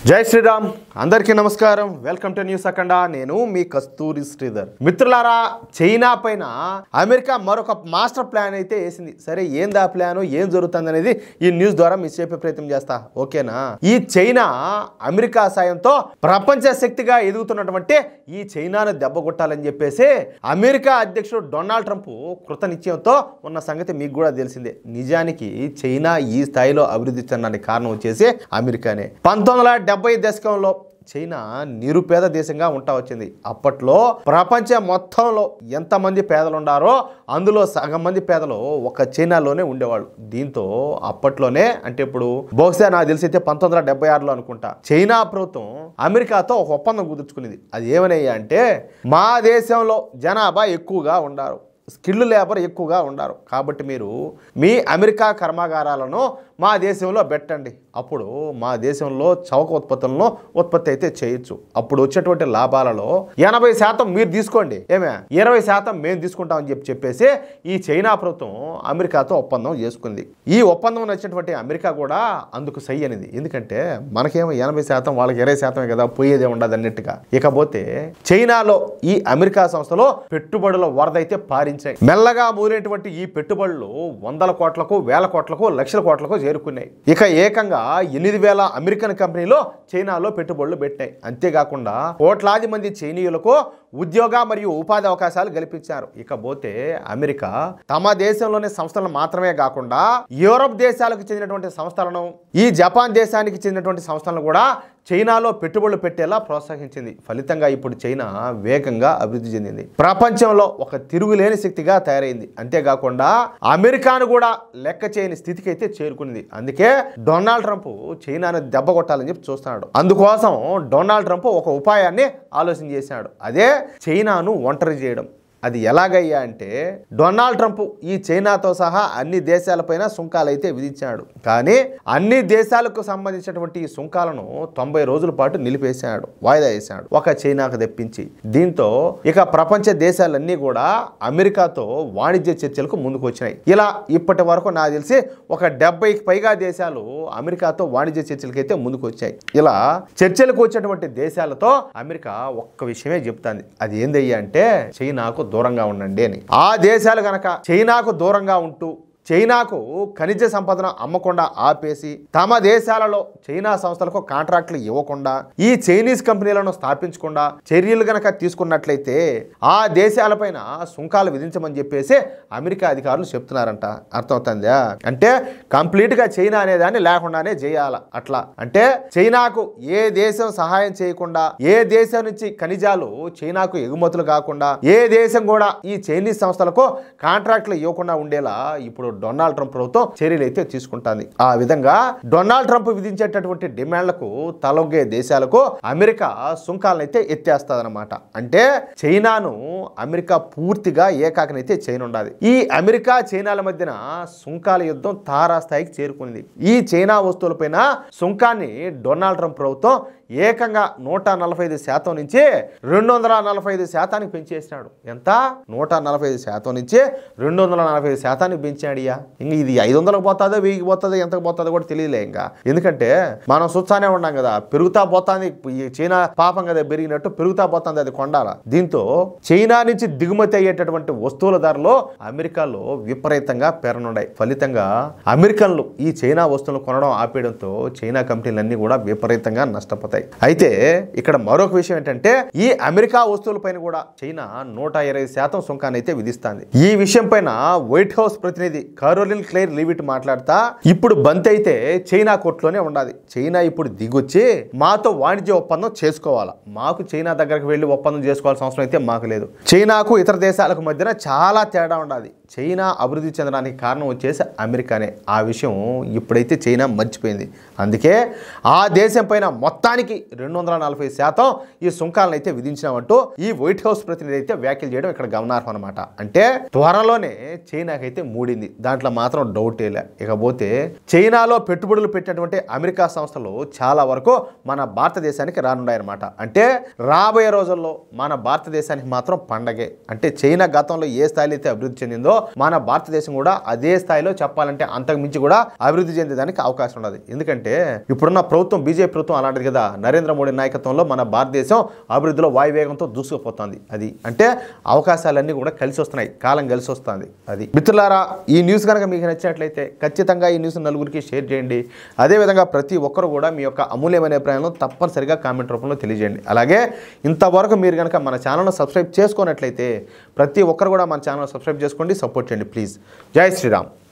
జై శ్రీరామ్ అందరికీ నమస్కారం వెల్కమ్ టు న్యూస్ అఖండ నేను మీ కస్తూరి శ్రీధర్ మిత్రులారా చైనా పైన అమెరికా మరొక మాస్టర్ ప్లాన్ అయితే వేసింది సరే ఏంది ఆ ప్లాన్ ఏం జరుగుతుంది అనేది ఈ న్యూస్ ద్వారా మీకు చెప్పే ప్రయత్నం చేస్తా ఓకేనా ఈ చైనా అమెరికా సాయంతో ప్రపంచ శక్తిగా ఎదుగుతున్నటువంటి ఈ చైనాను దెబ్బకొట్టాలని చెప్పేసి అమెరికా అధ్యక్షుడు డొనాల్డ్ ట్రంప్ కృత నిశ్చయంతో ఉన్న సంగతి మీకు కూడా తెలిసిందే నిజానికి చైనా ఈ స్థాయిలో అభివృద్ధి చెందడానికి కారణం వచ్చేసి అమెరికానే 1970 దశకంలో చైనా నిరుపేద దేశంగా ఉంటా వచ్చింది అప్పట్లో ప్రపంచం మొత్తంలో ఎంతమంది పేదలు ఉన్నారో అందులో సగం మంది పేదలు ఒక చైనాలోనే ఉండేవాళ్ళు దీంతో అప్పట్లోనే అంటే ఇప్పుడు బహుశా నాకు తెలిసి అయితే 1976లో అనుకుంటా చైనా ప్రభుత్వం అమెరికాతో ఒక ఒప్పందం కుదుర్చుకునేది అది ఏమనయ్యా అంటే మా దేశంలో జనాభా ఎక్కువగా ఉన్నారు స్కిల్ లేబర్ ఎక్కువగా ఉన్నారు కాబట్టి మీరు మీ అమెరికా కర్మాగారాలను మా దేశంలో పెట్టండి అప్పుడు మా దేశంలో చౌక ఉత్పత్తులను ఉత్పత్తి అయితే చేయొచ్చు అప్పుడు వచ్చేటువంటి లాభాలలో 80% మీరు తీసుకోండి ఏమే 20% మేము తీసుకుంటామని చెప్పేసి ఈ చైనా ప్రభుత్వం అమెరికాతో ఒప్పందం చేసుకుంది ఈ ఒప్పందం నచ్చినటువంటి అమెరికా కూడా అందుకు సై అనేది ఎందుకంటే మనకేమో 80% వాళ్ళకి 20% కదా పోయేదే ఉండదు అన్నట్టుగా ఇకపోతే చైనాలో ఈ అమెరికా సంస్థలో పెట్టుబడుల వరద అయితే పారించాయి మెల్లగా మూరేటువంటి ఈ పెట్టుబడులు 100 కోట్లకు 1000 కోట్లకు లక్షల కోట్లకు చేరుకున్నాయి ఇక ఏకంగా 8,000 అమెరికన్ కంపెనీలో చైనాలో పెట్టుబడులు పెట్టాయి అంతేకాకుండా కోట్లాది మంది చైనీయులకు ఉద్యోగ మరియు ఉపాధి అవకాశాలు కల్పించారు ఇకపోతే అమెరికా తమ దేశంలోని సంస్థలను మాత్రమే కాకుండా యూరోప్ దేశాలకు చెందినటువంటి సంస్థలను ఈ జపాన్ దేశానికి చెందినటువంటి సంస్థలను కూడా చైనాలో పెట్టుబడులు పెట్టేలా ప్రోత్సహించింది ఫలితంగా ఇప్పుడు చైనా వేగంగా అభివృద్ధి చెందింది ప్రపంచంలో ఒక తిరుగులేని శక్తిగా తయారైంది అంతేకాకుండా అమెరికాను కూడా లెక్క చేయని స్థితికి అయితే చేరుకుంది అందుకే డొనాల్డ్ ట్రంప్ చైనాను దెబ్బ కొట్టాలని చెప్పి చూస్తున్నాడు అందుకోసం డొనాల్డ్ ట్రంప్ ఒక ఉపాయాన్ని ఆలోచన చేశాడు అదే చైనాను ఒంటరి చేయడం అది ఎలాగయ్యా అంటే డొనాల్డ్ ట్రంప్ ఈ చైనాతో సహా అన్ని దేశాలపైన సుంకాలు అయితే విధించాడు కానీ అన్ని దేశాలకు సంబంధించినటువంటి ఈ సుంకాలను 90 రోజుల పాటు నిలిపేశాడు వాయిదా వేశాడు ఒక చైనాకు తెప్పించి దీంతో ఇక ప్రపంచ దేశాలన్నీ కూడా అమెరికాతో వాణిజ్య చర్చలకు ముందుకు వచ్చినాయి ఇలా ఇప్పటి వరకు నాకు తెలిసి ఒక 70కి పైగా దేశాలు అమెరికాతో వాణిజ్య చర్చలకు అయితే ముందుకు వచ్చాయి ఇలా చర్చలకు వచ్చినటువంటి దేశాలతో అమెరికా ఒక్క విషయమే చెప్తాంది అది ఏందయ్యా అంటే చైనాకు దూరంగా ఉండండి అని ఆ దేశాలు గనక చైనాకు దూరంగా ఉంటూ చైనాకు ఖనిజ సంపదను అమ్మకుండా ఆపేసి తమ దేశాలలో చైనా సంస్థలకు కాంట్రాక్టులు ఇవ్వకుండా ఈ చైనీస్ కంపెనీలను స్థాపించకుండా చర్యలు గనక తీసుకున్నట్లయితే ఆ దేశాలపైన సుంకాలు విధించమని చెప్పేసి అమెరికా అధికారులు చెప్తున్నారంట అర్థమవుతుందా అంటే కంప్లీట్గా చైనా అనే దాన్ని లేకుండానే చేయాల అట్లా అంటే చైనాకు ఏ దేశం సహాయం చేయకుండా ఏ దేశం నుంచి ఖనిజాలు చైనాకు ఎగుమతులు కాకుండా ఏ దేశం కూడా ఈ చైనీస్ సంస్థలకు కాంట్రాక్టులు ఇవ్వకుండా ఉండేలా ఇప్పుడు డొనాల్డ్ ట్రంప్ ప్రభుత్వం చర్యలు అయితే తీసుకుంటుంది ఆ విధంగా డొనాల్డ్ ట్రంప్ విధించేటటువంటి డిమాండ్లకు తలొగ్గే దేశాలకు అమెరికా సుంకాలను అయితే ఎత్తేస్తాదన్నమాట అంటే చైనాను అమెరికా పూర్తిగా ఏకాకనైతే చేయనుండాలి ఈ అమెరికా చైనాల మధ్యన సుంకాల యుద్ధం తారాస్థాయికి చేరుకుంది ఈ చైనా వస్తువులపైన సుంకాన్ని డొనాల్డ్ ట్రంప్ ప్రభుత్వం ఏకంగా 145% నుంచి 245% పెంచేసినాడు ఎంత 145% నుంచి 245% పెంచాడు ఇంకా ఇది 500కు పోతుందో 1000కి పోతుందో ఎంతకు పోతుందో కూడా తెలియలే ఇంకా ఎందుకంటే మనం చూస్తానే ఉన్నాం కదా పెరుగుతా పోతుంది చైనా పాపం కదా పెరిగినట్టు పెరుగుతా పోతుంది అది కొండాల దీంతో చైనా నుంచి దిగుమతి అయ్యేటటువంటి వస్తువుల ధరలు అమెరికాలో విపరీతంగా పెరనున్నాయి ఫలితంగా అమెరికన్లు ఈ చైనా వస్తువులు కొనడం ఆపేయడంతో చైనా కంపెనీలన్నీ కూడా విపరీతంగా నష్టపోతాయి అయితే ఇక్కడ మరొక విషయం ఏంటంటే ఈ అమెరికా వస్తువులపైన కూడా చైనా 120% సుంకాన్ని అయితే విధిస్తుంది ఈ విషయం పైన వైట్ హౌస్ ప్రతినిధి కారోలిన్ క్లేర్ లీవిట్ మాట్లాడుతా ఇప్పుడు బంత్ అయితే చైనా కోర్టులోనే ఉండాలి చైనా ఇప్పుడు దిగొచ్చి మాతో వాణిజ్య ఒప్పందం చేసుకోవాలా మాకు చైనా దగ్గరకు వెళ్ళి ఒప్పందం చేసుకోవాల్సిన అవసరం అయితే మాకు లేదు చైనాకు ఇతర దేశాలకు మధ్యన చాలా తేడా ఉండాలి చైనా అభివృద్ధి చెందడానికి కారణం వచ్చేసి అమెరికానే ఆ విషయం ఇప్పుడైతే చైనా మర్చిపోయింది అందుకే ఆ దేశం పైన మొత్తానికి 240% ఈ సుంకాలను అయితే విధించినామంటూ ఈ వైట్ హౌస్ ప్రతినిధి అయితే వ్యాఖ్యలు చేయడం ఇక్కడ గమనార్హం అనమాట అంటే త్వరలోనే చైనాకైతే మూడింది దాంట్లో మాత్రం డౌటే లే ఇకపోతే చైనాలో పెట్టుబడులు పెట్టినటువంటి అమెరికా సంస్థలు చాలా వరకు మన భారతదేశానికి రానున్నాయన్నమాట అంటే రాబోయే రోజుల్లో మన భారతదేశానికి మాత్రం పండగే అంటే చైనా గతంలో ఏ స్థాయిలో అయితే అభివృద్ధి చెందిందో మన భారతదేశం కూడా అదే స్థాయిలో చెప్పాలంటే అంతకు మించి కూడా అభివృద్ధి చెందేదానికి అవకాశం ఉండదు. ఎందుకంటే ఇప్పుడున్న ప్రభుత్వం బీజేపీ ప్రభుత్వం అలాంటిది కదా. నరేంద్ర మోడీ నాయకత్వంలో మన భారతదేశం అభివృద్ధిలో వాయువేగంతో దూసుకుపోతుంది. అది అంటే అవకాశాలన్నీ కూడా కలిసి వస్తున్నాయి, కాలం కలిసి వస్తుంది. అది మిత్రులారా, ఈ న్యూస్ కనుక మీకు నచ్చినట్లయితే ఖచ్చితంగా ఈ న్యూస్ నలుగురికి షేర్ చేయండి. అదేవిధంగా ప్రతి ఒక్కరు కూడా మీ యొక్క అమూల్యమైన అభిప్రాయాలను తప్పనిసరిగా కామెంట్ రూపంలో తెలియజేయండి. అలాగే ఇంతవరకు మీరు కనుక మన ఛానల్ను సబ్స్క్రైబ్ చేసుకున్నట్లయితే ప్రతి ఒక్కరు కూడా మన ఛానల్ సబ్స్క్రైబ్ చేసుకోండి, సపోర్ట్ చేయండి ప్లీజ్. జై శ్రీరామ్.